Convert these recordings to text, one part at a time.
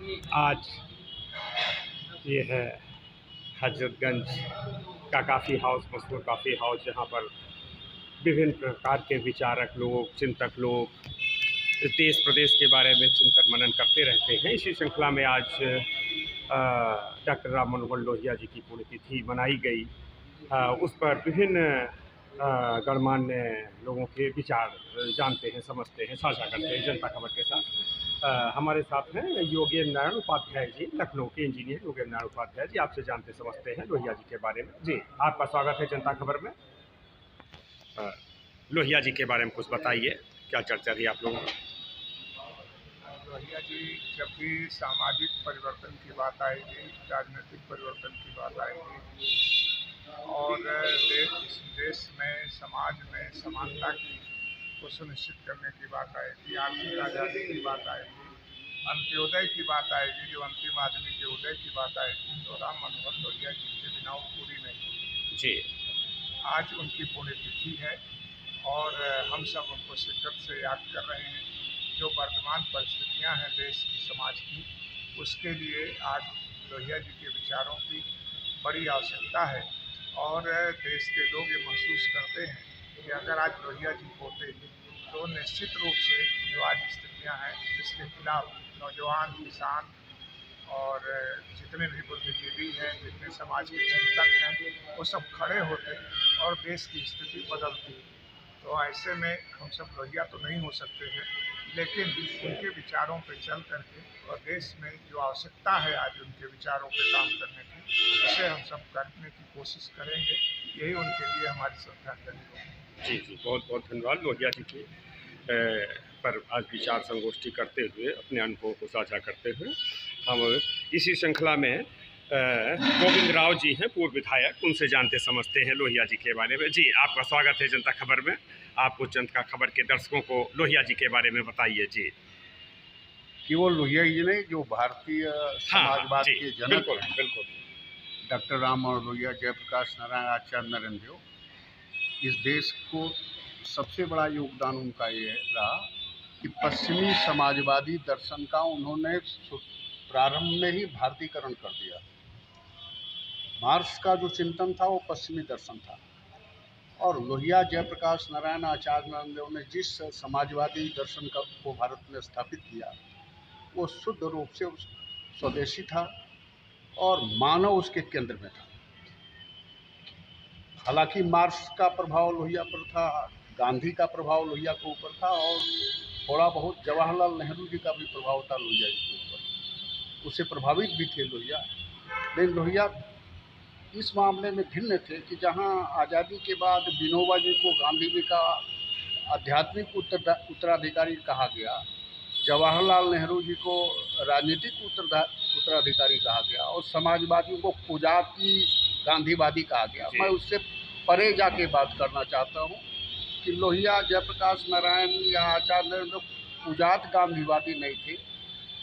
आज ये है हजरतगंज का काफ़ी हाउस, मशहूर काफ़ी हाउस, जहाँ पर विभिन्न प्रकार के विचारक लोग, चिंतक लोग देश प्रदेश के बारे में चिंतन मनन करते रहते हैं। इसी श्रृंखला में आज डॉक्टर राम मनोहर लोहिया जी की पुण्यतिथि मनाई गई। उस पर विभिन्न गणमान्य लोगों के विचार जानते हैं, समझते हैं, साझा करते हैं जनता खबर के साथ। हमारे साथ हैं योगेंद्र नारायण उपाध्याय जी, लखनऊ के इंजीनियर योगेंद्र नारायण उपाध्याय जी। आपसे जानते समझते हैं लोहिया जी के बारे में। जी, आपका स्वागत है जनता खबर में। लोहिया जी के बारे में कुछ बताइए, क्या चर्चा रही आप लोगों की? लोहिया जी, जब भी सामाजिक परिवर्तन की बात आएगी, राजनीतिक परिवर्तन की बात आएगी और देश में, समाज में समानता को सुनिश्चित करने की बात आएगी, आर्थिक आज़ादी की बात आएगी, अंत्योदय की बात आएगी, जो अंतिम आदमी के उदय की बात आएगी, तो राम मनोहर लोहिया जी के बिना वो पूरी नहीं होगी। जी, आज उनकी पुण्यतिथि है और हम सब उनको शिद्दत से याद कर रहे हैं। जो वर्तमान परिस्थितियां हैं देश की, समाज की, उसके लिए आज लोहिया जी के विचारों की बड़ी आवश्यकता है और देश के लोग ये महसूस करते हैं कि अगर आज लोहिया जी होते तो निश्चित रूप से जो आज स्थितियां हैं इसके खिलाफ नौजवान, किसान और जितने भी बुद्धिजीवी हैं, जितने समाज के चिंतक हैं, वो सब खड़े होते और देश की स्थिति बदलती। तो ऐसे में हम सब लोहिया तो नहीं हो सकते हैं, लेकिन उनके विचारों पे चल करके और देश में जो आवश्यकता है आज उनके विचारों पे काम करने की, उसे हम सब करने की कोशिश करेंगे। यही उनके लिए हमारी श्रद्धांजलि होगी। जी, जी, बहुत बहुत धन्यवाद। लोहिया जी की पर आज विचार संगोष्ठी करते हुए, अपने अनुभवों को साझा करते हुए हम इसी श्रृंखला में गोविंद राव जी हैं, पूर्व विधायक, उनसे जानते समझते हैं लोहिया जी के बारे में। जी, आपका स्वागत है जनता खबर में। आपको जनता खबर के दर्शकों को लोहिया जी के बारे में बताइए। जी, केवल लोहिया जी नहीं, जो भारतीय समाजवाद जी, के जनक बिल्कुल हैं, बिल्कुल। डॉक्टर राम मनोहर लोहिया, जयप्रकाश नारायण, आचार्य नरेंद्र देव, इस देश को सबसे बड़ा योगदान उनका ये रहा कि पश्चिमी समाजवादी दर्शन का उन्होंने प्रारंभ में ही भारतीयकरण कर दिया। मार्क्स का जो चिंतन था वो पश्चिमी दर्शन था और लोहिया, जयप्रकाश नारायण, आचार्य नरेंद्र देव ने जिस समाजवादी दर्शन को भारत में स्थापित किया वो शुद्ध रूप से स्वदेशी था और मानव उसके केंद्र में था। हालांकि मार्क्स का प्रभाव लोहिया पर था, गांधी का प्रभाव लोहिया के ऊपर था और थोड़ा बहुत जवाहरलाल नेहरू जी का भी प्रभाव था लोहिया जी के ऊपर। उससे प्रभावित भी थे लोहिया, लेकिन लोहिया इस मामले में भिन्न थे कि जहां आज़ादी के बाद विनोबा जी को गांधी जी का आध्यात्मिक उत्तराधिकारी कहा गया, जवाहरलाल नेहरू जी को राजनीतिक उत्तराधिकारी कहा गया और समाजवादियों को कुजाती गांधीवादी कहा गया। मैं उससे परे जाके बात करना चाहता हूँ कि लोहिया, जयप्रकाश नारायण या आचार्य नरेंद्र कुजात गांधीवादी नहीं थे,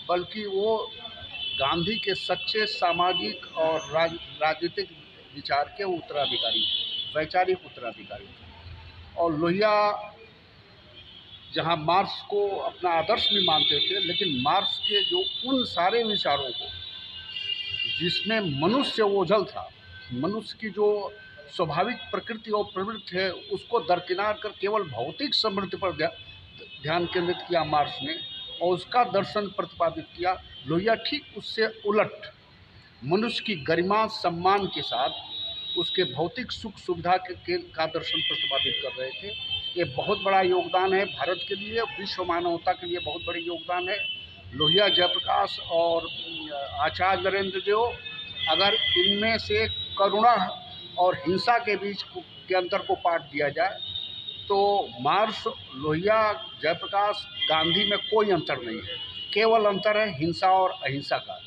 बल्कि वो गांधी के सच्चे सामाजिक और राजनीतिक विचार के उत्तराधिकारी थे, वैचारिक उत्तराधिकारी थे। और लोहिया जहाँ मार्क्स को अपना आदर्श भी मानते थे, लेकिन मार्क्स के जो उन सारे विचारों को जिसमें मनुष्य ओझल था, मनुष्य की जो स्वाभाविक प्रकृति और प्रवृत्ति है उसको दरकिनार कर केवल भौतिक समृद्धि पर ध्यान केंद्रित किया मार्क्स ने और उसका दर्शन प्रतिपादित किया। लोहिया ठीक उससे उलट मनुष्य की गरिमा सम्मान के साथ उसके भौतिक सुख सुविधा का दर्शन प्रतिपादित कर रहे थे। ये बहुत बड़ा योगदान है भारत के लिए, विश्व मानवता के लिए बहुत बड़ी योगदान है। लोहिया, जयप्रकाश और आचार्य नरेंद्र देव, अगर इनमें से करुणा और हिंसा के बीच के अंतर को पाट दिया जाए तो मार्क्स, लोहिया, जयप्रकाश, गांधी में कोई अंतर नहीं है, केवल अंतर है हिंसा और अहिंसा का।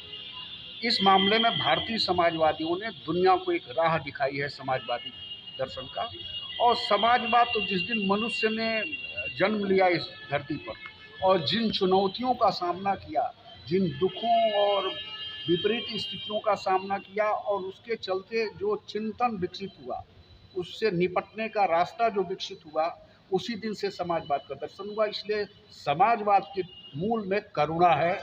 इस मामले में भारतीय समाजवादियों ने दुनिया को एक राह दिखाई है समाजवादी दर्शन का। और समाजवाद तो जिस दिन मनुष्य ने जन्म लिया इस धरती पर और जिन चुनौतियों का सामना किया, जिन दुखों और विपरीत स्थितियों का सामना किया और उसके चलते जो चिंतन विकसित हुआ, उससे निपटने का रास्ता जो विकसित हुआ, उसी दिन से समाजवाद का दर्शन हुआ। इसलिए समाजवाद के मूल में करुणा है,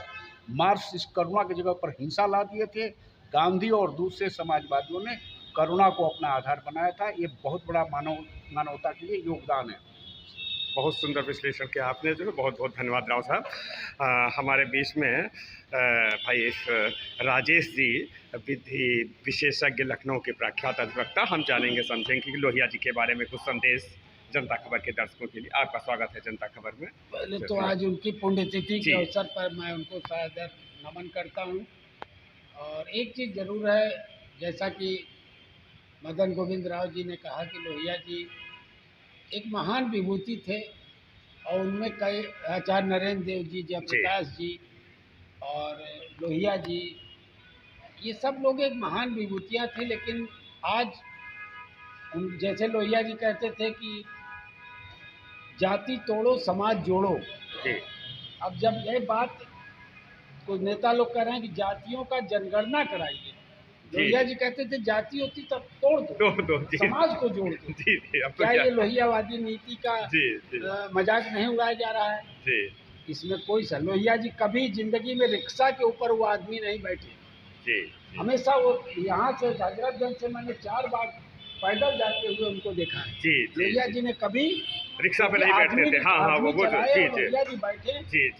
मार्क्स इस करुणा की जगह पर हिंसा ला दिए थे। गांधी और दूसरे समाजवादियों ने करुणा को अपना आधार बनाया था। ये बहुत बड़ा मानवता के लिए योगदान है। बहुत सुंदर विश्लेषण किया आपने, जो है बहुत बहुत धन्यवाद राव साहब। हमारे बीच में भाई इस राजेश जी, विधि विशेषज्ञ, लखनऊ के प्रख्यात अधिवक्ता, हम जानेंगे समझेंगे कि लोहिया जी के बारे में कुछ संदेश जनता खबर के दर्शकों के लिए। आपका स्वागत है जनता खबर में। पहले तो आज उनकी पुण्यतिथि के अवसर पर मैं उनको सादर नमन करता हूँ। और एक चीज़ ज़रूर है, जैसा कि मदन गोविंद राव जी ने कहा कि लोहिया जी एक महान विभूति थे, और उनमें कई आचार्य नरेंद्र देव जी, जयप्रकाश जी और लोहिया जी, ये सब लोग एक महान विभूतियाँ थे। लेकिन आज जैसे लोहिया जी कहते थे कि जाति तोड़ो समाज जोड़ो। अब जब यह बात कुछ नेता लोग कह रहे हैं कि जातियों का जनगणना कराइए, लोहिया जी कहते थे जाति होती तब तोड़ दो, समाज को जोड़ दो। क्या ये लोहियावादी नीति का मजाक नहीं उड़ाया जा रहा है? इसमें कोई सा लोहिया जी कभी जिंदगी में रिक्शा के ऊपर वो आदमी नहीं बैठे। हमेशा वो यहाँ से हजरतगंज से मैंने 4 बार पैदल जाते हुए उनको देखा है। लोहिया जी ने कभी रिक्शा पे नहीं बैठते थे। हाँ, वो लोहिया जी बैठे,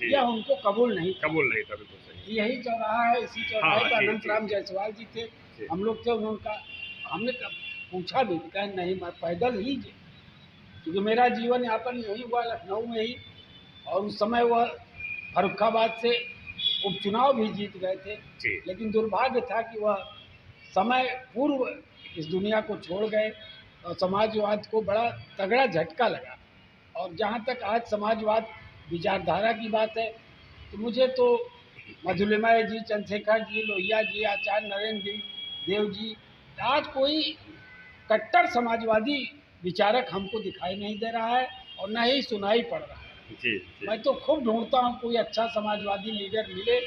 यह उनको कबूल नहीं था। बिल्कुल सही। यही चौराहा है, इसी चौराहे पर अनंत राम जायसवाल जी थे, हम लोग थे। हमने पूछा भी, कहा नहीं मैं पैदल ही, क्योंकि मेरा जीवन यापन यही हुआ लखनऊ में ही। और उस समय वह फर्रुखाबाद से उपचुनाव भी जीत गए थे, लेकिन दुर्भाग्य था कि वह समय पूर्व इस दुनिया को छोड़ गए, और समाजवाद को बड़ा तगड़ा झटका लगा। और जहाँ तक आज समाजवाद विचारधारा की बात है, तो मुझे तो मधुलिमा जी, चंद्रशेखर जी, लोहिया जी, आचार्य नरेंद्र देव जी, आज कोई कट्टर समाजवादी विचारक हमको दिखाई नहीं दे रहा है, और न ही सुनाई पड़ रहा है। मैं तो खूब ढूंढता हूँ कोई अच्छा समाजवादी लीडर मिले,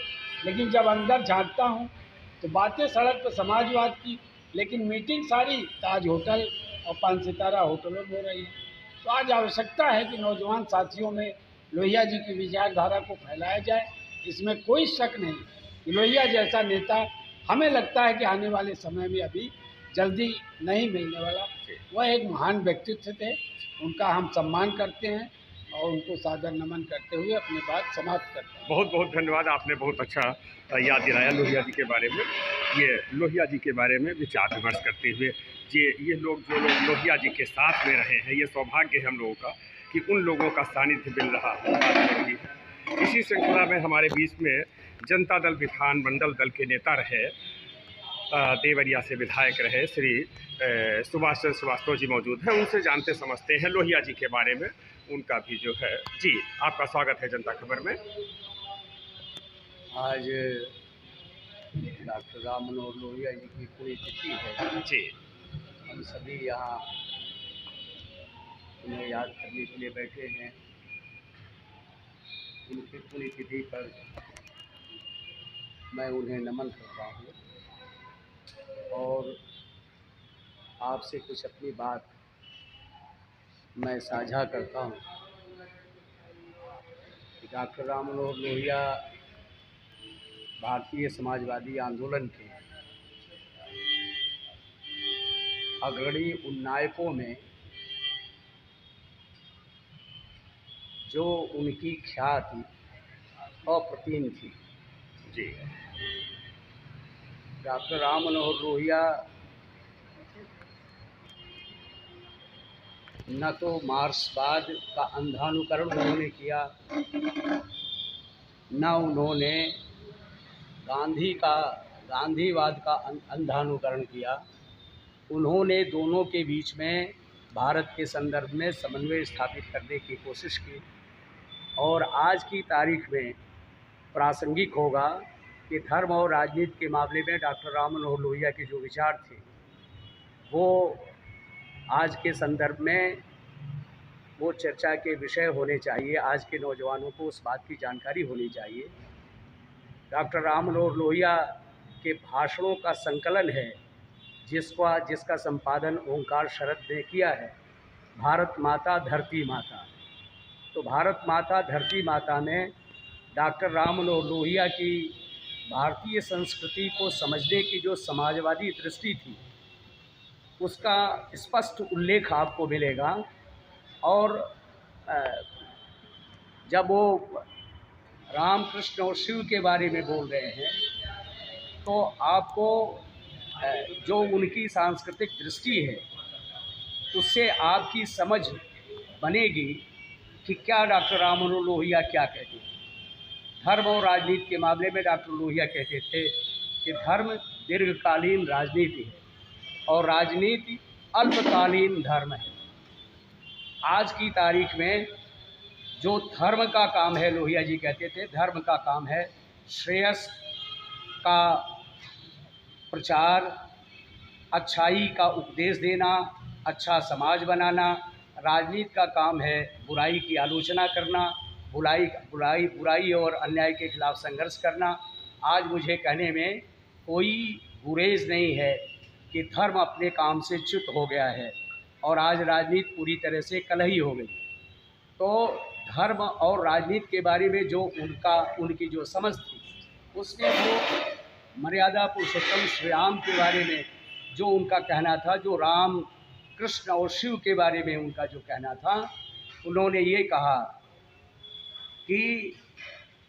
लेकिन जब अंदर झांकता हूँ तो बातें सड़क पर समाजवाद की, लेकिन मीटिंग सारी ताज होटल और 5 सितारा होटलों में हो रही है। तो आज आवश्यकता है कि नौजवान साथियों में लोहिया जी की विचारधारा को फैलाया जाए। इसमें कोई शक नहीं कि लोहिया जैसा नेता हमें लगता है कि आने वाले समय में अभी जल्दी नहीं मिलने वाला। वह एक महान व्यक्तित्व थे, उनका हम सम्मान करते हैं और उनको सादर नमन करते हुए अपनी बात समाप्त करते हैं। बहुत बहुत धन्यवाद, आपने बहुत अच्छा याद दिलाया लोहिया जी के बारे में। ये लोहिया जी के बारे में विचार विमर्श करते हुए, ये लोग जो लोग लोहिया जी के साथ में रहे हैं, ये सौभाग्य है हम लोगों का कि उन लोगों का सानिध्य मिल रहा है। इसी श्रृंखला में हमारे बीच में जनता दल विधानमंडल दल के नेता रहे, देवरिया से विधायक रहे श्री सुभाष चंद्र श्रीवास्तव जी मौजूद हैं। उनसे जानते समझते हैं लोहिया जी के बारे में, उनका भी जो है। जी, आपका स्वागत है जनता खबर में। आज डॉक्टर राम मनोहर लोहिया जी की पुण्यतिथि है। जी, हम सभी यहाँ उन्हें याद करने के लिए बैठे हैं। उनकी पुण्यतिथि पर मैं उन्हें नमन करता हूँ और आपसे कुछ अपनी बात मैं साझा करता हूँ। डॉक्टर राम मनोहर लोहिया भारतीय समाजवादी आंदोलन के अग्रणी उन्नायकों में जो उनकी ख्याति अप्रतिम थी। जी, डॉक्टर राम मनोहर लोहिया न तो मार्क्सवाद का अंधानुकरण उन्होंने किया, न उन्होंने गांधीवाद का अंधानुकरण किया। उन्होंने दोनों के बीच में भारत के संदर्भ में समन्वय स्थापित करने की कोशिश की। और आज की तारीख में प्रासंगिक होगा कि धर्म और राजनीति के मामले में डॉक्टर राम मनोहर लोहिया के जो विचार थे, वो आज के संदर्भ में वो चर्चा के विषय होने चाहिए। आज के नौजवानों को उस बात की जानकारी होनी चाहिए। डॉक्टर राम मनोहर लोहिया के भाषणों का संकलन है जिसका संपादन ओंकार शरद ने किया है, भारत माता धरती माता। तो भारत माता धरती माता में डॉक्टर राम मनोहर लोहिया की भारतीय संस्कृति को समझने की जो समाजवादी दृष्टि थी उसका स्पष्ट उल्लेख आपको मिलेगा। और जब वो राम कृष्ण और शिव के बारे में बोल रहे हैं तो आपको जो उनकी सांस्कृतिक दृष्टि है उससे आपकी समझ बनेगी कि क्या डॉक्टर राम मनोहर लोहिया क्या कहते थे। धर्म और राजनीति के मामले में डॉक्टर लोहिया कहते थे कि धर्म दीर्घकालीन राजनीति है और राजनीति अल्पकालीन धर्म है। आज की तारीख में जो धर्म का काम है, लोहिया जी कहते थे धर्म का काम है श्रेयस का प्रचार, अच्छाई का उपदेश देना, अच्छा समाज बनाना। राजनीति का काम है बुराई की आलोचना करना, बुराई और अन्याय के खिलाफ संघर्ष करना। आज मुझे कहने में कोई गुरेज नहीं है कि धर्म अपने काम से च्युत हो गया है और आज राजनीति पूरी तरह से कलही हो गई। तो धर्म और राजनीति के बारे में जो उनकी जो समझ थी उसमें वो मर्यादा पुरुषोत्तम श्री राम के बारे में जो उनका कहना था, जो राम कृष्ण और शिव के बारे में उनका जो कहना था, उन्होंने ये कहा कि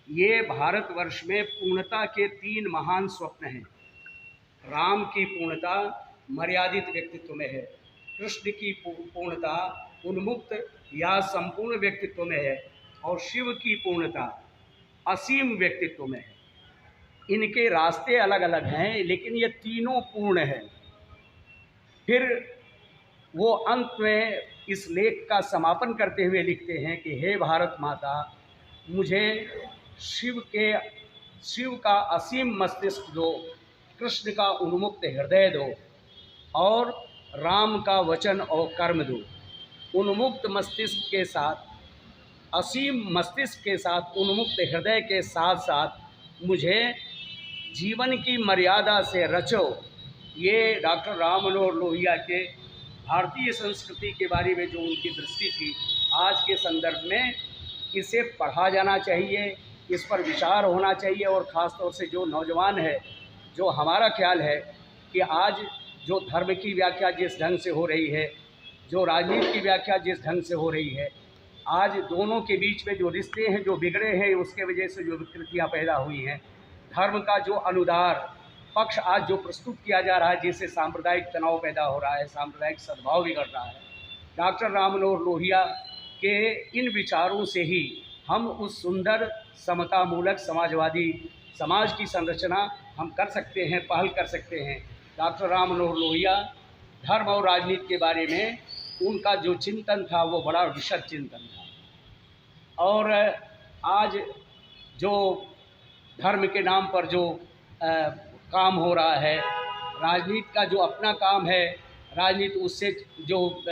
ये भारतवर्ष में पूर्णता के 3 महान स्वप्न हैं। राम की पूर्णता मर्यादित व्यक्तित्व में है, कृष्ण की पूर्णता उन्मुक्त या संपूर्ण व्यक्तित्व में है और शिव की पूर्णता असीम व्यक्तित्व में है। इनके रास्ते अलग अलग हैं लेकिन ये तीनों पूर्ण हैं। फिर वो अंत में इस लेख का समापन करते हुए लिखते हैं कि हे भारत माता, मुझे शिव का असीम मस्तिष्क दो, कृष्ण का उन्मुक्त हृदय दो और राम का वचन और कर्म दो। उन्मुक्त मस्तिष्क के साथ, असीम मस्तिष्क के साथ, उन्मुक्त हृदय के साथ साथ मुझे जीवन की मर्यादा से रचो। ये डॉक्टर राम मनोहर लोहिया के भारतीय संस्कृति के बारे में जो उनकी दृष्टि थी, आज के संदर्भ में इसे पढ़ा जाना चाहिए, इस पर विचार होना चाहिए। और ख़ास तौर से जो नौजवान है, जो हमारा ख्याल है कि आज जो धर्म की व्याख्या जिस ढंग से हो रही है, जो राजनीति की व्याख्या जिस ढंग से हो रही है, आज दोनों के बीच में जो रिश्ते हैं जो बिगड़े हैं, उसके वजह से जो विकृतियाँ पैदा हुई हैं, धर्म का जो अनुदार पक्ष आज जो प्रस्तुत किया जा रहा है, जिससे सांप्रदायिक तनाव पैदा हो रहा है, सांप्रदायिक सद्भाव बिगड़ रहा है। डॉक्टर राम मनोहर लोहिया के इन विचारों से ही हम उस सुंदर समतामूलक समाजवादी समाज की संरचना हम कर सकते हैं, पहल कर सकते हैं। डॉक्टर राम मनोहर लोहिया धर्म और राजनीति के बारे में उनका जो चिंतन था वो बड़ा विशद चिंतन था। और आज जो धर्म के नाम पर जो काम हो रहा है, राजनीति का जो अपना काम है, राजनीति उससे जो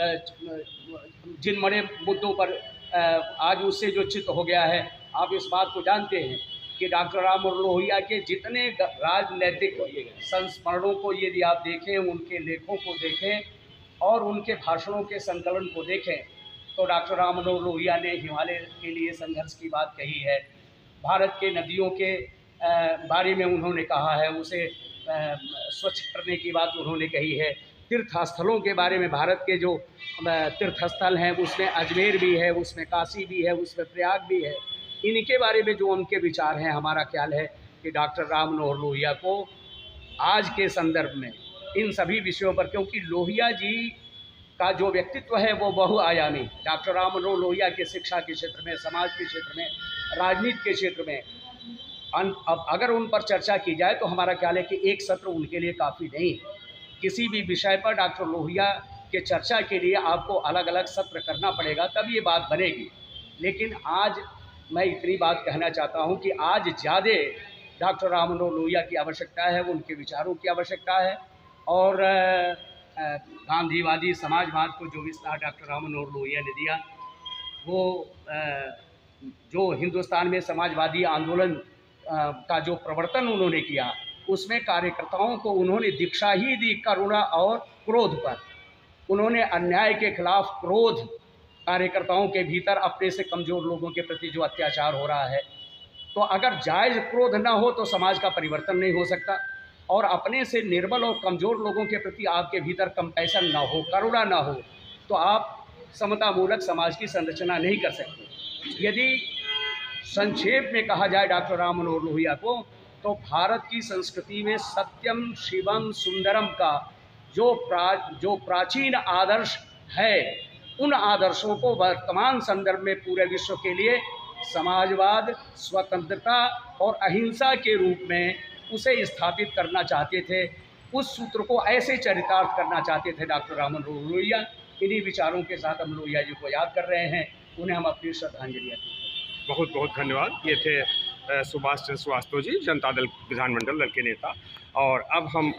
जिन बड़े मुद्दों पर आज उससे जो चित हो गया है, आप इस बात को जानते हैं कि डॉक्टर राम मनोहर लोहिया के जितने राजनैतिक संस्मरणों को यदि आप देखें, उनके लेखों को देखें और उनके भाषणों के संकलन को देखें, तो डॉक्टर राम मनोहर लोहिया ने हिमालय के लिए संघर्ष की बात कही है, भारत के नदियों के बारे में उन्होंने कहा है, उसे स्वच्छ करने की बात उन्होंने कही है। तीर्थस्थलों के बारे में, भारत के जो तीर्थस्थल हैं उसमें अजमेर भी है, उसमें काशी भी है, उसमें प्रयाग भी है। इनके बारे में जो उनके विचार हैं, हमारा ख्याल है कि डॉक्टर राम मनोहर लोहिया को आज के संदर्भ में इन सभी विषयों पर, क्योंकि लोहिया जी का जो व्यक्तित्व है वो बहुआयामी, डॉक्टर राम मनोहर लोहिया के शिक्षा के क्षेत्र में, समाज के क्षेत्र में, राजनीति के क्षेत्र में अब अगर उन पर चर्चा की जाए तो हमारा ख्याल है कि एक सत्र उनके लिए काफ़ी नहीं है। किसी भी विषय पर डॉक्टर लोहिया के चर्चा के लिए आपको अलग अलग सत्र करना पड़ेगा, तब ये बात बनेगी। लेकिन आज मैं इतनी बात कहना चाहता हूँ कि आज ज़्यादा डॉक्टर राम मनोहर लोहिया की आवश्यकता है, उनके विचारों की आवश्यकता है। और गांधीवादी समाजवाद को जो विस्तार डॉक्टर राम मनोहर लोहिया ने दिया, वो जो हिंदुस्तान में समाजवादी आंदोलन का जो प्रवर्तन उन्होंने किया, उसमें कार्यकर्ताओं को उन्होंने दीक्षा ही दी करुणा और क्रोध पर। उन्होंने अन्याय के खिलाफ क्रोध, कार्यकर्ताओं के भीतर अपने से कमज़ोर लोगों के प्रति जो अत्याचार हो रहा है तो अगर जायज़ क्रोध न हो तो समाज का परिवर्तन नहीं हो सकता, और अपने से निर्बल और कमज़ोर लोगों के प्रति आपके भीतर कंपैशन ना हो, करुणा ना हो, तो आप समतामूलक समाज की संरचना नहीं कर सकते। यदि संक्षेप में कहा जाए डॉक्टर राम मनोहर लोहिया को, तो भारत की संस्कृति में सत्यम शिवम सुंदरम का जो प्राचीन आदर्श है, उन आदर्शों को वर्तमान संदर्भ में पूरे विश्व के लिए समाजवाद, स्वतंत्रता और अहिंसा के रूप में उसे स्थापित करना चाहते थे। उस सूत्र को ऐसे चरितार्थ करना चाहते थे डॉक्टर राम मनोहर लोहिया। इन्हीं विचारों के साथ हम लोहिया जी को याद कर रहे हैं, उन्हें हम अपनी श्रद्धांजलि अर्पित करते हैं। बहुत बहुत धन्यवाद। ये थे सुभाष चंद्र श्रीवास्तव जी, जनता दल विधानमंडल दल के नेता। और अब हम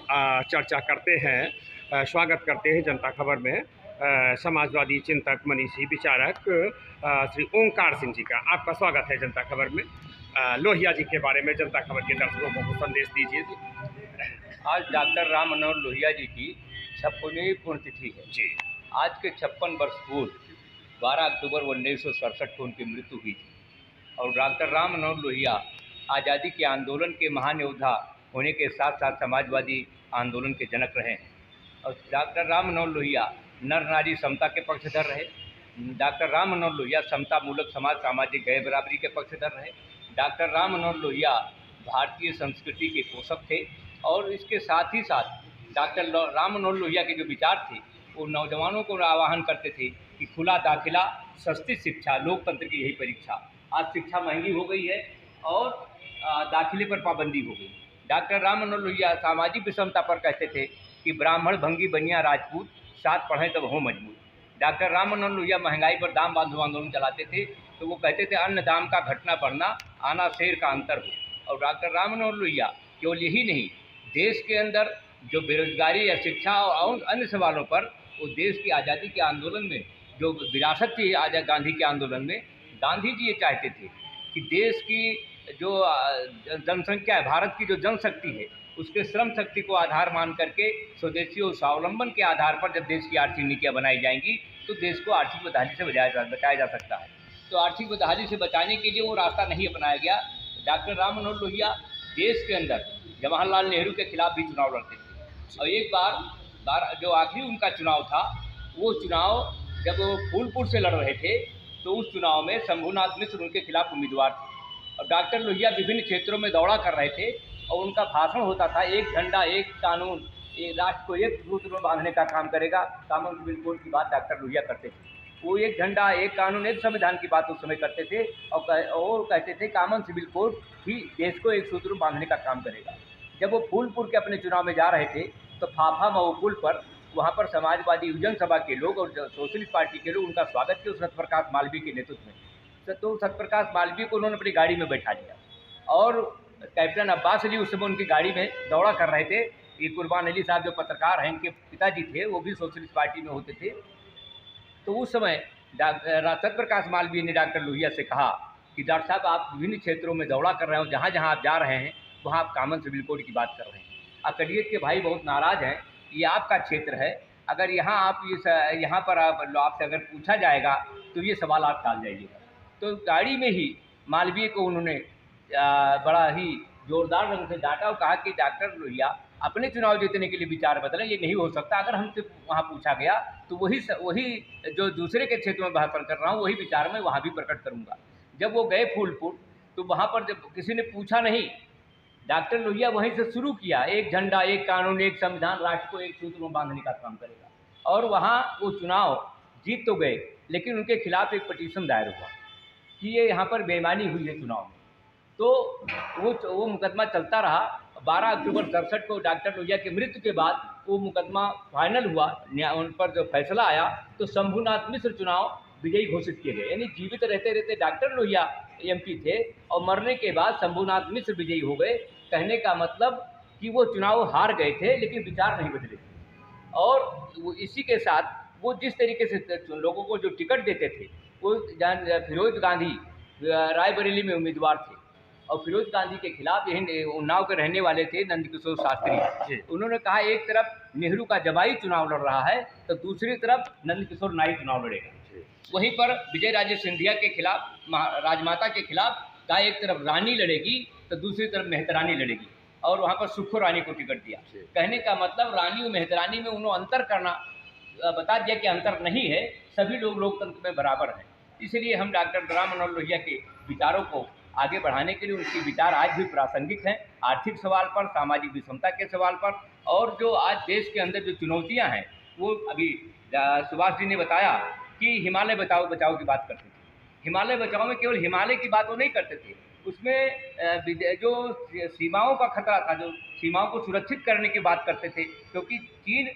चर्चा करते हैं, स्वागत करते हैं जनता खबर में समाजवादी चिंतक, मनीषी, विचारक श्री ओंकार सिंह जी का। आपका स्वागत है जनता खबर में। लोहिया जी के बारे में जनता खबर के दर्शकों को संदेश दीजिए जी। आज डॉक्टर राम मनोहर लोहिया जी की 56वीं पुण्यतिथि है जी। आज के 56 वर्ष पूर्व 12 अक्टूबर 1967 को उनकी मृत्यु हुई थी। और डॉक्टर राम मनोहर लोहिया आज़ादी के आंदोलन के महान योद्धा होने के साथ साथ समाजवादी आंदोलन के जनक रहे हैं। और डॉक्टर राम मनोहर लोहिया नर नारी समता के पक्षधर रहे। डॉक्टर राम मनोहर लोहिया समतामूलक समाज, सामाजिक गैर बराबरी के पक्षधर रहे। डॉक्टर राम मनोहर लोहिया भारतीय संस्कृति के पोषक थे। और इसके साथ ही साथ डॉक्टर राम मनोहर लोहिया के जो विचार थे, वो नौजवानों को आह्वान करते थे कि खुला दाखिला, सस्ती शिक्षा, लोकतंत्र की यही परीक्षा। आज शिक्षा महंगी हो गई है और दाखिले पर पाबंदी हो गई। डॉक्टर राम मनोहर लोहिया सामाजिक विषमता पर कहते थे कि ब्राह्मण, भंगी, बनिया, राजपूत साथ पढ़ें तब हो मजबूत। डॉक्टर राम मनोहर लोहिया महंगाई पर दाम बांधो आंदोलन चलाते थे, तो वो कहते थे अन्न दाम का घटना बढ़ना, आना शेर का अंतर हो। और डॉक्टर राम मनोहर लोहिया केवल यही नहीं, देश के अंदर जो बेरोजगारी या शिक्षा और अन्य सवालों पर वो देश की आज़ादी के आंदोलन में जो विरासत थी आज़ाद गांधी के आंदोलन में, गांधी जी ये चाहते थे कि देश की जो जनसंख्या है, भारत की जो जनशक्ति है, उसके श्रम शक्ति को आधार मान करके स्वदेशी और स्वावलंबन के आधार पर जब देश की आर्थिक नीतियाँ बनाई जाएंगी तो देश को आर्थिक बदहाली से बचाया जा सकता है। तो आर्थिक बदहाली से बचाने के लिए वो रास्ता नहीं अपनाया गया। डॉक्टर राम मनोहर लोहिया देश के अंदर जवाहरलाल नेहरू के खिलाफ भी चुनाव लड़ते थे। और एक बार जो आखिरी उनका चुनाव था, वो चुनाव जब वो फूलपुर से लड़ रहे थे, तो उस चुनाव में शंभूनाथ मिश्र उनके खिलाफ उम्मीदवार थे। और डॉक्टर लोहिया विभिन्न क्षेत्रों में दौड़ा कर रहे थे और उनका भाषण होता था, एक झंडा एक कानून, ये राष्ट्र को एक सूत्र में बांधने का काम करेगा। कॉमन सिविल कोड की बात डॉक्टर लोहिया करते थे। वो एक झंडा एक कानून एक संविधान की बात उस समय करते थे और कहते थे कॉमन सिविल कोड ही देश को एक सूत्र में बांधने का काम करेगा। जब वो फूलपुर के अपने चुनाव में जा रहे थे तो फाफा मऊ पुल पर वहाँ पर समाजवादी युवजन सभा के लोग और सोशलिस्ट पार्टी के लोग उनका स्वागत किए सत्यप्रकाश मालवीय के नेतृत्व में। तो सत्यप्रकाश मालवीय को उन्होंने अपनी गाड़ी में बैठा लिया और कैप्टन अब्बास अली उस समय उनकी गाड़ी में दौड़ा कर रहे थे। ये कुर्बान अली साहब जो पत्रकार हैं, इनके पिताजी थे, वो भी सोशलिस्ट पार्टी में होते थे। तो उस समय सत्यप्रकाश मालवीय ने डॉक्टर लोहिया से कहा कि डॉक्टर साहब, आप विभिन्न क्षेत्रों में दौड़ा कर रहे हो, जहाँ जहाँ आप जा रहे हैं वहाँ आप कॉमन सिविल कोड की बात कर रहे हैं। अकलियत के भाई बहुत नाराज़ हैं, ये आपका क्षेत्र है, अगर यहाँ आप यहाँ पर आपसे अगर पूछा जाएगा तो ये सवाल आप टाल जाइएगा। तो गाड़ी में ही मालवीय को उन्होंने बड़ा ही जोरदार ढंग से डांटा और कहा कि डॉक्टर लोहिया अपने चुनाव जीतने के लिए विचार बदलें, ये नहीं हो सकता। अगर हमसे वहाँ पूछा गया तो वही जो दूसरे के क्षेत्र में भाषण कर रहा हूँ वही विचार मैं वहाँ भी प्रकट करूँगा। जब वो गए फूलपुर तो वहाँ पर जब किसी ने पूछा नहीं, डॉक्टर लोहिया वहीं से शुरू किया, एक झंडा एक कानून एक संविधान, राष्ट्र को एक सूत्र में बांधने का काम करेगा। और वहाँ वो चुनाव जीत तो गए, लेकिन उनके खिलाफ एक पटिशन दायर हुआ कि ये यहाँ पर बेईमानी हुई है चुनाव में। तो वो मुकदमा चलता रहा। 12 अक्टूबर 67 को डॉक्टर लोहिया की मृत्यु के बाद वो मुकदमा फाइनल हुआ, उन पर जो फैसला आया तो शंभूनाथ मिश्र चुनाव विजयी घोषित किए गए। यानी जीवित रहते रहते डॉक्टर लोहिया एमपी थे और मरने के बाद शंभूनाथ मिश्र विजयी हो गए। कहने का मतलब कि वो चुनाव हार गए थे लेकिन विचार नहीं बदले थे। और इसी के साथ वो जिस तरीके से लोगों को जो टिकट देते थे, वो फिरोज गांधी रायबरेली में उम्मीदवार थे और फिरोज गांधी के खिलाफ यही उन्नाव के रहने वाले थे नंदकिशोर शास्त्री। उन्होंने कहा एक तरफ नेहरू का जबाई चुनाव लड़ रहा है तो दूसरी तरफ नंदकिशोर नाई चुनाव लड़ेगा। वहीं पर विजय राजे सिंधिया के खिलाफ, राजमाता के खिलाफ कहा एक तरफ रानी लड़ेगी तो दूसरी तरफ मेहतरानी लड़ेगी, और वहाँ पर सुखो रानी को टिकट दिया। कहने का मतलब रानी और मेहतरानी में उन्होंने अंतर करना बता दिया कि अंतर नहीं है, सभी लोग लोकतंत्र में बराबर हैं। इसलिए हम डॉक्टर राम मनोहर लोहिया के विचारों को आगे बढ़ाने के लिए, उनके विचार आज भी प्रासंगिक हैं, आर्थिक सवाल पर, सामाजिक विषमता के सवाल पर, और जो आज देश के अंदर जो चुनौतियां हैं, वो अभी सुभाष जी ने बताया कि हिमालय बचाओ बचाओ की बात करते थे। हिमालय बचाओ में केवल हिमालय की बात वो नहीं करते थे, उसमें जो सीमाओं का खतरा था, जो सीमाओं को सुरक्षित करने की बात करते थे, क्योंकि चीन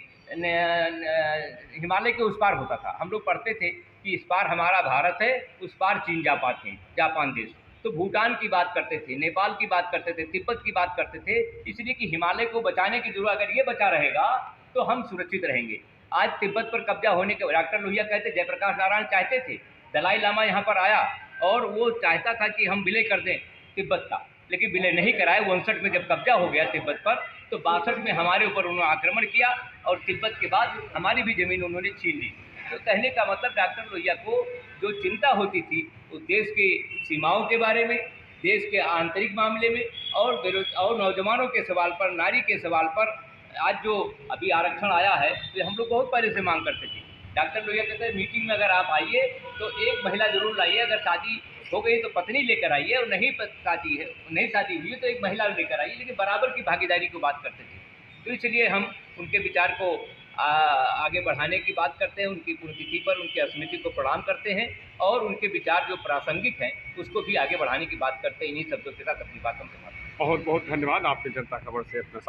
हिमालय के उस पार होता था। हम लोग पढ़ते थे कि इस पार हमारा भारत है, उस पार चीन जापान देश। तो भूटान की बात करते थे, नेपाल की बात करते थे, तिब्बत की बात करते थे, इसलिए कि हिमालय को बचाने की जरूरत, अगर ये बचा रहेगा तो हम सुरक्षित रहेंगे। आज तिब्बत पर कब्जा होने के डॉक्टर लोहिया कहते, जयप्रकाश नारायण चाहते थे, दलाई लामा यहाँ पर आया और वो चाहता था कि हम विलय कर दें तिब्बत का, लेकिन विलय नहीं कराए। 59 में जब कब्जा हो गया तिब्बत पर, तो 62 में हमारे ऊपर उन्होंने आक्रमण किया और तिब्बत के बाद हमारी भी ज़मीन उन्होंने छीन ली। तो कहने का मतलब डॉक्टर लोहिया को जो चिंता होती थी वो देश की सीमाओं के बारे में, देश के आंतरिक मामले में, और नौजवानों के सवाल पर, नारी के सवाल पर। आज जो अभी आरक्षण आया है तो हम लोग बहुत पहले से मांग करते थे। डॉक्टर लोहिया कहते हैं मीटिंग में अगर आप आइए तो एक महिला जरूर लाइए, अगर शादी हो गई तो पत्नी लेकर आइए, और नहीं शादी हुई तो एक महिला लेकर आइए, लेकिन बराबर की भागीदारी को बात करते थे। तो इसलिए हम उनके विचार को आगे बढ़ाने की बात करते हैं, उनकी पुण्यतिथि पर उनकी स्मृति को प्रणाम करते हैं, और उनके विचार जो प्रासंगिक हैं उसको भी आगे बढ़ाने की बात करते हैं। इन्हीं शब्दों के साथ अपनी बातों से बहुत बहुत धन्यवाद, आपने जनता खबर से अपना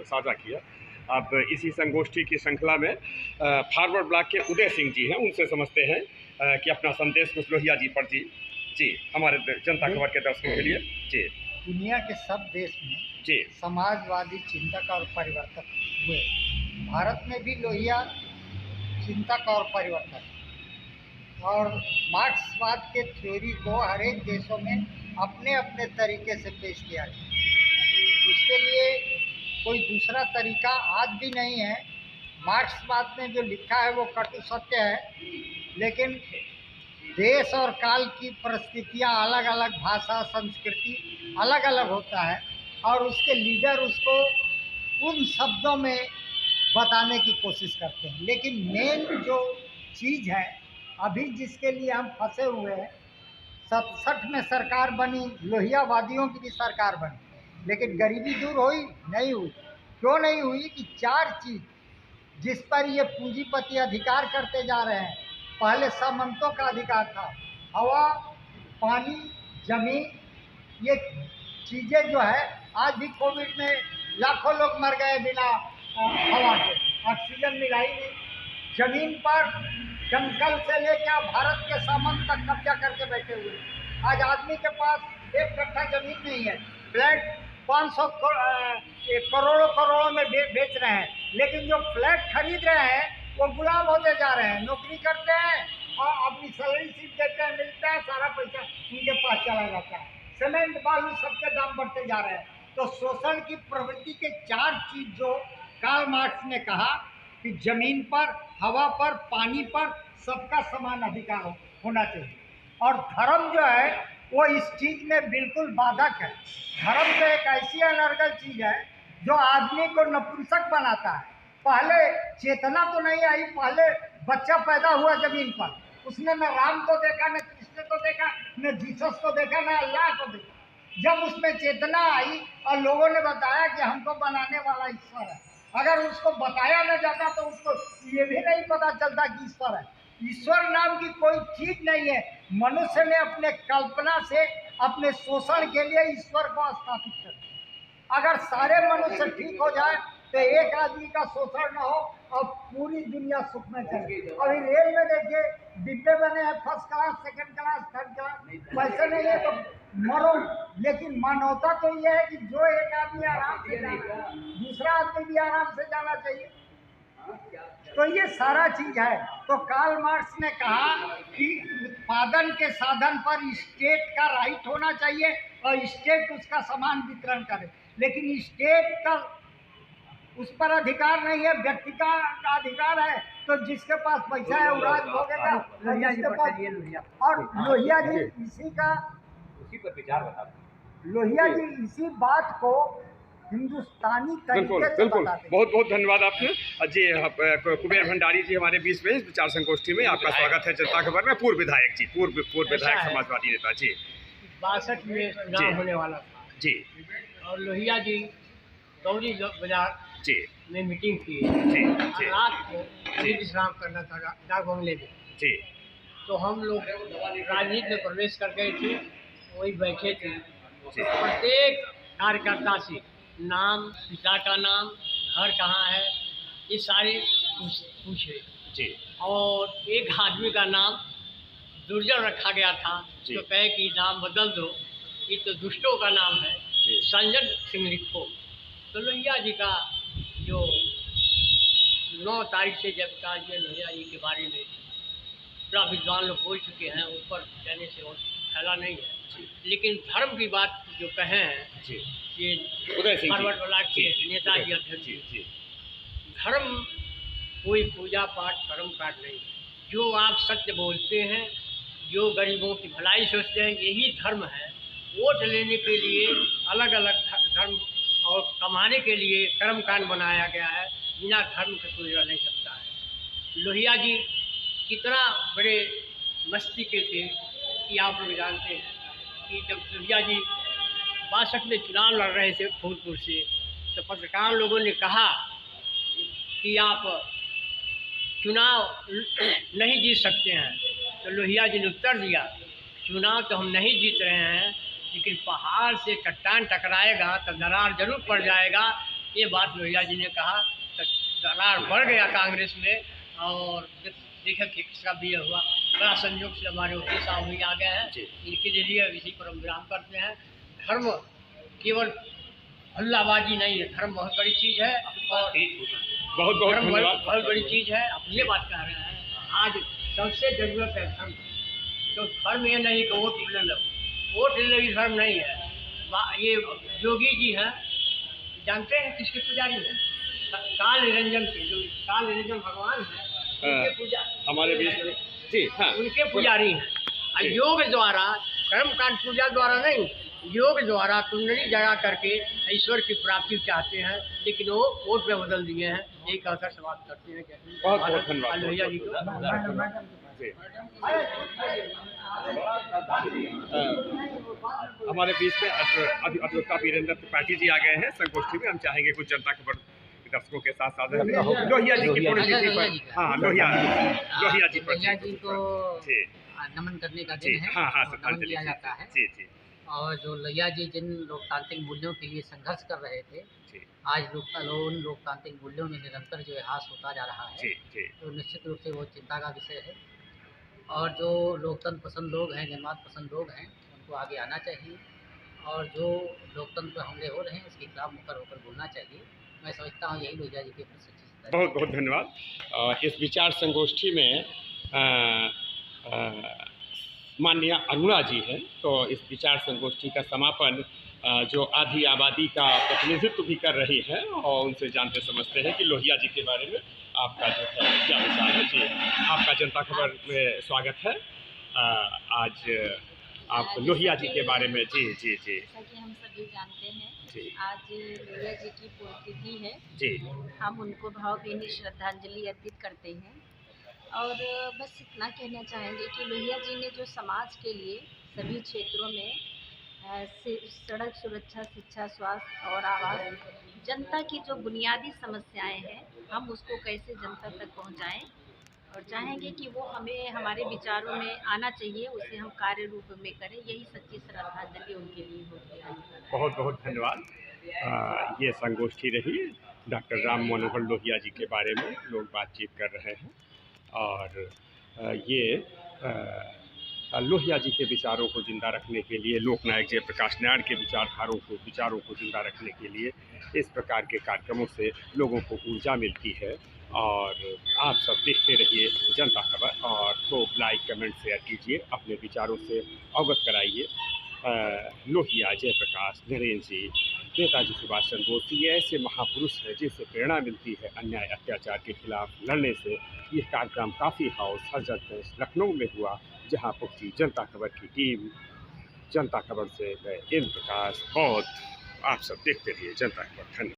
साझा किया। अब इसी संगोष्ठी की श्रृंखला में फारवर्ड ब्लॉक के उदय सिंह जी हैं, उनसे समझते हैं कि अपना संदेश कुछ लोहिया जी पर जी हमारे जनता खबर के दर्शकों के लिए। जी, दुनिया के सब देश में जी समाजवादी चिंतक और परिवर्तक हुए, भारत में भी लोहिया चिंतक और परिवर्तक, और मार्क्सवाद के थ्योरी को हर एक देशों में अपने अपने तरीके से पेश किया गया। उसके लिए कोई दूसरा तरीका आज भी नहीं है। मार्क्सवाद में जो लिखा है वो कटु सत्य है, लेकिन देश और काल की परिस्थितियाँ अलग अलग, भाषा संस्कृति अलग अलग होता है, और उसके लीडर उसको उन शब्दों में बताने की कोशिश करते हैं। लेकिन मेन जो चीज़ है अभी जिसके लिए हम फंसे हुए हैं, 67 में सरकार बनी, लोहियावादियों की भी सरकार बनी, लेकिन गरीबी दूर हुई? नहीं हुई। क्यों नहीं हुई? कि 4 चीज़ जिस पर ये पूंजीपति अधिकार करते जा रहे हैं। पहले सामंतों का अधिकार था, हवा, पानी, जमीन, ये चीज़ें जो है, आज भी कोविड में लाखों लोग मर गए बिना हवा के, ऑक्सीजन मिला ही नहीं। जमीन पर जंगल से लेकर भारत के सामंत तक कब्जा करके बैठे हुए। आज आदमी के पास 1 कट्ठा जमीन नहीं है, फ्लैट 500 करोड़ों में बेच रहे हैं, लेकिन जो फ्लैट खरीद रहे हैं वो गुलाम होते जा रहे हैं। नौकरी करते हैं और अपनी सैलरी शीट देते हैं, मिलता है, सारा पैसा उनके पास चला जाता है। सीमेंट बालू सबके दाम बढ़ते जा रहे हैं। तो शोषण की प्रवृत्ति के 4 चीज़ जो कार्ल मार्क्स ने कहा कि जमीन पर, हवा पर, पानी पर सबका समान अधिकार होना चाहिए। और धर्म जो है वो इस चीज़ में बिल्कुल बाधक है। धर्म तो एक ऐसी अनर्गल चीज़ है जो आदमी को नपुंसक बनाता है। पहले चेतना तो नहीं आई, पहले बच्चा पैदा हुआ जमीन पर, उसने न राम को देखा, न कृष्ण को देखा, न जीसस को देखा, न अल्लाह को देखा। जब उसमें चेतना आई और लोगों ने बताया कि हमको बनाने वाला ईश्वर है, अगर उसको बताया न जाता तो उसको ये भी नहीं पता चलता कि ईश्वर है। ईश्वर नाम की कोई चीज नहीं है। मनुष्य ने अपने कल्पना से अपने शोषण के लिए ईश्वर को स्थापित कर दिया। अगर सारे मनुष्य ठीक हो जाए तो एक आदमी का शोषण न हो और पूरी दुनिया सुख में चले। अभी रेल में देखिए डिब्बे बने हैं, first class, second class, third class, पैसे नहीं है तो मरो। लेकिन मानवता तो ये है कि जो एक आदमी आराम से जाना, दूसरा आदमी भी आराम से जाना चाहिए। तो ये सारा चीज है। तो कार्ल मार्क्स ने कहा कि उत्पादन के साधन पर स्टेट का राइट होना चाहिए और स्टेट उसका समान वितरण करे, लेकिन स्टेट का उस पर अधिकार नहीं है, व्यक्ति का अधिकार है। तो जिसके पास पैसा है वो राज भोगेगा। और लोहिया जी इसी का उसी पर विचार बता दें। लोहिया जी इसी बात को हिंदुस्तानी बिल्कुल तरीके से बिल्कुल, बताते हैं। बहुत बहुत धन्यवाद आपने जी। कुबेर भंडारी जी हमारे बीच में इस विचार संगोष्ठी में आपका स्वागत है। जनता खबर में पूर्व विधायक जी, पूर्व विधायक समाजवादी नेता जी। 62 में चुनाव होने वाला था जी और लोहिया जी गौरी बाजार जी में मीटिंग की जी और जी रात को विश्राम करना था डाक बंगले में। जी तो हम लोग राजनीति में प्रवेश कर गए थे, वही बैठे थे। प्रत्येक कार्यकर्ता से नाम, पिता का नाम, घर कहाँ है, ये सारे पूछे जी और एक आदमी का नाम दुर्जन रखा गया था जी। जो कहे कि नाम बदल दो, ये तो दुष्टों का नाम है, जी। संजय सिंह लिखो। तो लोहिया जी का जो 9 तारीख से जब का जो लोहिया जी के बारे में पूरा विद्वान लोग बोल चुके हैं, ऊपर कहने से और फैला नहीं है। लेकिन धर्म की बात जो कहे हैं जी ये उदय सिंह जी। फॉरवर्ड ब्लॉक के नेताजी अध्यक्ष जी जी धर्म कोई पूजा पाठ कर्म काट नहीं है। जो आप सत्य बोलते हैं, जो गरीबों की भलाई सोचते हैं, यही धर्म है। वोट लेने के लिए अलग अलग धर्म और कमाने के लिए कर्मकांड बनाया गया है। बिना धर्म के कोई रह नहीं सकता है। लोहिया जी कितना बड़े मस्ती के थे कि आप लोग जानते हैं कि जब लोहिया जी 62 में चुनाव लड़ रहे थे फूलपुर से, तो पत्रकार लोगों ने कहा कि आप चुनाव नहीं जीत सकते हैं। तो लोहिया जी ने उत्तर दिया, चुनाव तो हम नहीं जीत रहे हैं, लेकिन पहाड़ से चट्टान टकराएगा तो दरार जरूर पड़ जाएगा। ये बात लोहिया जी ने कहा। तो दरार बढ़ गया कांग्रेस में और देखा कि किसका भी हुआ। बड़ा संयोग से हमारे वकील साहब भी आ गए हैं, इनके लिए इसी पर हम विराम करते हैं। धर्म केवल हल्लाबाजी नहीं है, धर्म बहुत बड़ी चीज़ है और बहुत बहुत धर्म धन्यवाद। बहुत बड़ी चीज़ है। अब ये बात कह रहे हैं, आज सबसे जरूरत है धर्म। तो धर्म ये नहीं कि वोट ले लो, वोट लेने की धर्म नहीं है। ये योगी जी हैं, जानते हैं किसके पुजारी हैं? काल निरंजन के, जो काल निरंजन भगवान है उनके पूजा हमारे बीच में जी हाँ उनके पुजारी हैं। और योग द्वारा, कर्मकांड पूजा द्वारा नहीं, योग द्वारा कुंडली जगा करके ईश्वर की प्राप्ति चाहते हैं, लेकिन वो वोट में बदल दिए हैं। यही कहकर समाप्त करते हैं। बहुत बहुत धन्यवाद। लोहिया जी को जी। हमारे बीच में अधिवक्ता वीरेंद्र त्रिपाठी जी आ गए हैं संगोष्ठी में। हम चाहेंगे कुछ जनता खबर दर्शकों के साथ साथ लोहिया जी की पुण्यतिथि पर, हाँ लोहिया जी पर लोहिया जी को जी नमन करने का जी दिन है, हाँ हाँ और नमन श्रद्धांजलि किया जाता है। जी जी और जो लोहिया जी जिन लोकतांत्रिक मूल्यों के लिए संघर्ष कर रहे थे, जी आज उन लोकतांत्रिक मूल्यों में निरंतर जो ह्रास होता जा रहा है, जी जी तो निश्चित रूप से वो चिंता का विषय है। और जो लोकतंत्र पसंद लोग हैं, जनमत पसंद लोग हैं, उनको आगे आना चाहिए और जो लोकतंत्र पर हमले हो रहे हैं उसके खिलाफ मुकर होकर बोलना चाहिए। मैं समझता हूँ यही लोहिया जी के प्रति। बहुत बहुत धन्यवाद। इस विचार संगोष्ठी में माननीय अरुणा जी हैं, तो इस विचार संगोष्ठी का समापन जो आधी आबादी का प्रतिनिधित्व भी कर रही है और उनसे जानते समझते हैं कि लोहिया जी के बारे में आपका जो है क्या विचार है। जी आपका जनता खबर में स्वागत है। आज आप लोहिया जी के बारे में जी जी जी जैसा कि हम सभी जानते हैं जी आज लोहिया जी की पुण्यतिथि है। जी हम उनको भावभीनी श्रद्धांजलि अर्पित करते हैं और बस इतना कहना चाहेंगे कि लोहिया जी ने जो समाज के लिए सभी क्षेत्रों में सड़क सुरक्षा, शिक्षा, स्वास्थ्य और आवास, जनता की जो बुनियादी समस्याएं हैं हम उसको कैसे जनता तक पहुंचाएं और चाहेंगे कि वो हमें हमारे विचारों में आना चाहिए, उसे हम कार्य रूप में करें। यही सच्ची श्रद्धांजलि उनके लिए होती है। बहुत बहुत धन्यवाद। ये संगोष्ठी रही डॉक्टर राम मनोहर लोहिया जी के बारे में लोग बातचीत कर रहे हैं और ये लोहिया जी के विचारों को जिंदा रखने के लिए, लोकनायक जयप्रकाश नारायण के विचारों को जिंदा रखने के लिए इस प्रकार के कार्यक्रमों से लोगों को ऊर्जा मिलती है। और आप सब देखते रहिए जनता खबर और खूब लाइक कमेंट शेयर कीजिए, अपने विचारों से अवगत कराइए। लोहिया, जयप्रकाश, नरेंद्र जी, नेताजी सुभाष चंद्र बोस ये ऐसे महापुरुष हैं जिनसे प्रेरणा मिलती है अन्याय अत्याचार के खिलाफ लड़ने से। ये कार्यक्रम काफ़ी हाउस हजरतगंज लखनऊ में हुआ, जहां पहुंची जनता खबर की टीम। जनता खबर से मैं इंद्र प्रकाश बौद्ध, आप सब देखते रहिए जनता खबर। धन्यवाद।